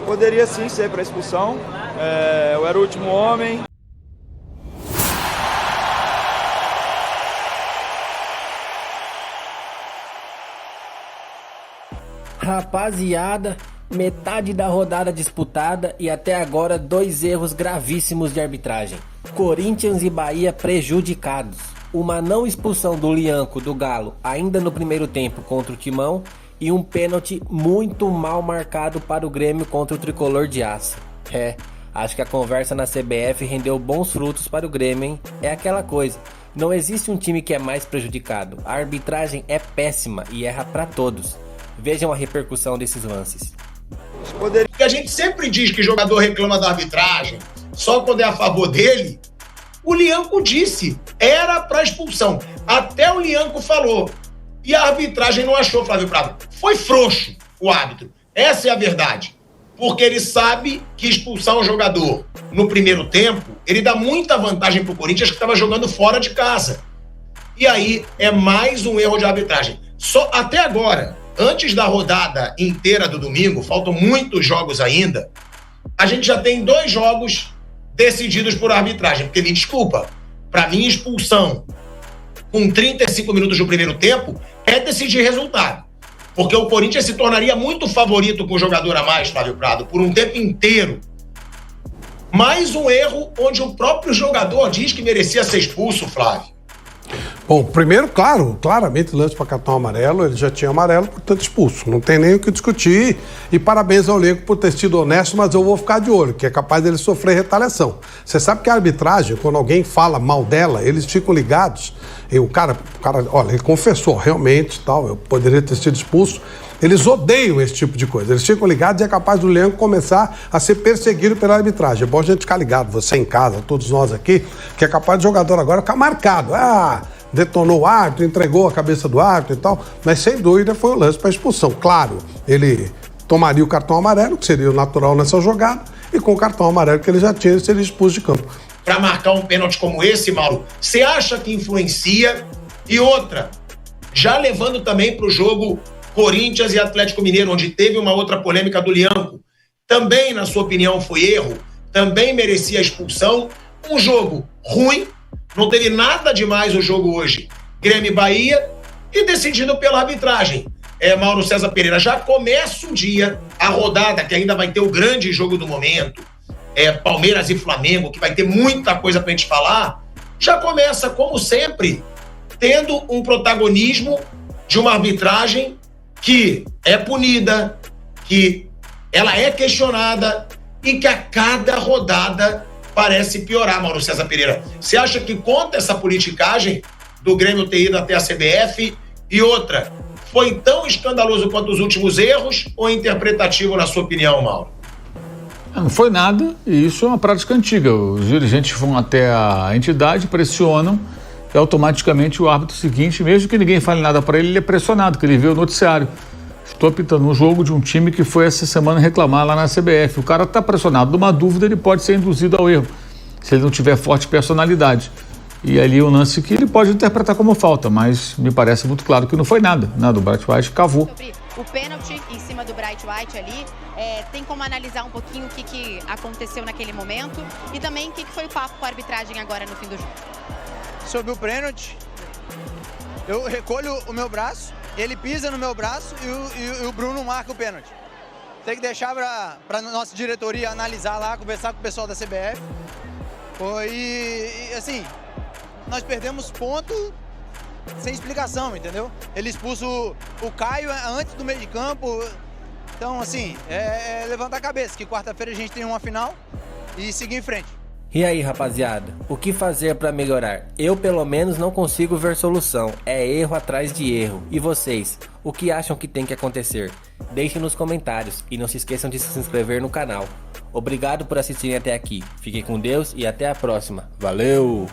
Poderia sim ser para expulsão. Eu era o último homem. Rapaziada, metade da rodada disputada e até agora 2 erros gravíssimos de arbitragem. Corinthians e Bahia prejudicados. Uma não expulsão do Lianco do Galo ainda no primeiro tempo contra o Timão e um pênalti muito mal marcado para o Grêmio contra o Tricolor de Aço. Acho que a conversa na CBF rendeu bons frutos para o Grêmio, hein? É aquela coisa, não existe um time que é mais prejudicado. A arbitragem é péssima e erra para todos. Vejam a repercussão desses lances. Porque a gente sempre diz que jogador reclama da arbitragem só quando é a favor dele. O Lianco disse, era para expulsão. Até o Lianco falou. E a arbitragem não achou, Flávio Prado. Foi frouxo o árbitro. Essa é a verdade. Porque ele sabe que expulsar um jogador no primeiro tempo, ele dá muita vantagem pro Corinthians que estava jogando fora de casa. E aí é mais um erro de arbitragem. Só até agora, antes da rodada inteira do domingo, faltam muitos jogos ainda, a gente já tem 2 jogos decididos por arbitragem. Porque me desculpa, para mim expulsão com 35 minutos do primeiro tempo é decidir resultado. Porque o Corinthians se tornaria muito favorito com o jogador a mais, Flávio Prado, por um tempo inteiro. Mais um erro onde o próprio jogador diz que merecia ser expulso, Flávio. Bom, primeiro, claramente lance para cartão amarelo, ele já tinha amarelo, portanto expulso. Não tem nem o que discutir. E parabéns ao elenco por ter sido honesto, mas eu vou ficar de olho, que é capaz dele sofrer retaliação. Você sabe que a arbitragem, quando alguém fala mal dela, eles ficam ligados. E o cara, olha, ele confessou realmente, tal, eu poderia ter sido expulso. Eles odeiam esse tipo de coisa. Eles ficam ligados e é capaz do elenco começar a ser perseguido pela arbitragem. É bom a gente ficar ligado, você em casa, todos nós aqui, que é capaz do jogador agora ficar marcado. Detonou o árbitro, entregou a cabeça do árbitro e tal, mas sem dúvida foi o lance para expulsão. Claro, ele tomaria o cartão amarelo, que seria o natural nessa jogada, e com o cartão amarelo que ele já tinha, ele seria expulso de campo. Para marcar um pênalti como esse, Mauro, você acha que influencia? E outra, já levando também para o jogo Corinthians e Atlético Mineiro, onde teve uma outra polêmica do Lianco, também, na sua opinião, foi erro? Também merecia expulsão? Um jogo ruim, não teve nada demais o jogo hoje. Grêmio e Bahia, e decidido pela arbitragem. Mauro César Pereira, já começa o dia, a rodada, que ainda vai ter o grande jogo do momento, Palmeiras e Flamengo, que vai ter muita coisa pra gente falar, já começa, como sempre, tendo um protagonismo de uma arbitragem que é punida, que ela é questionada e que a cada rodada parece piorar, Mauro César Pereira. Você acha que conta essa politicagem do Grêmio ter ido até a CBF? E outra, foi tão escandaloso quanto os últimos erros ou interpretativo, na sua opinião, Mauro? Não foi nada, e isso é uma prática antiga. Os dirigentes vão até a entidade, pressionam, e automaticamente o árbitro seguinte, mesmo que ninguém fale nada para ele, ele é pressionado, que ele vê o noticiário. Estou apitando um jogo de um time que foi essa semana reclamar lá na CBF. O cara está pressionado, numa dúvida ele pode ser induzido ao erro, se ele não tiver forte personalidade. E ali o lance que ele pode interpretar como falta, mas me parece muito claro que não foi nada. O Bright White cavou. Sobre o pênalti em cima do Bright White ali, tem como analisar um pouquinho o que aconteceu naquele momento e também o que foi o papo com a arbitragem agora no fim do jogo? Sobre o pênalti, eu recolho o meu braço, ele pisa no meu braço e o Bruno marca o pênalti. Tem que deixar para nossa diretoria analisar lá, conversar com o pessoal da CBF. E assim, nós perdemos ponto sem explicação, entendeu? Ele expulsa o Caio antes do meio de campo. Então, assim, levantar a cabeça, que quarta-feira a gente tem uma final e seguir em frente. E aí, rapaziada, o que fazer pra melhorar? Eu, pelo menos, não consigo ver solução. É erro atrás de erro. E vocês, o que acham que tem que acontecer? Deixem nos comentários e não se esqueçam de se inscrever no canal. Obrigado por assistirem até aqui. Fiquem com Deus e até a próxima. Valeu!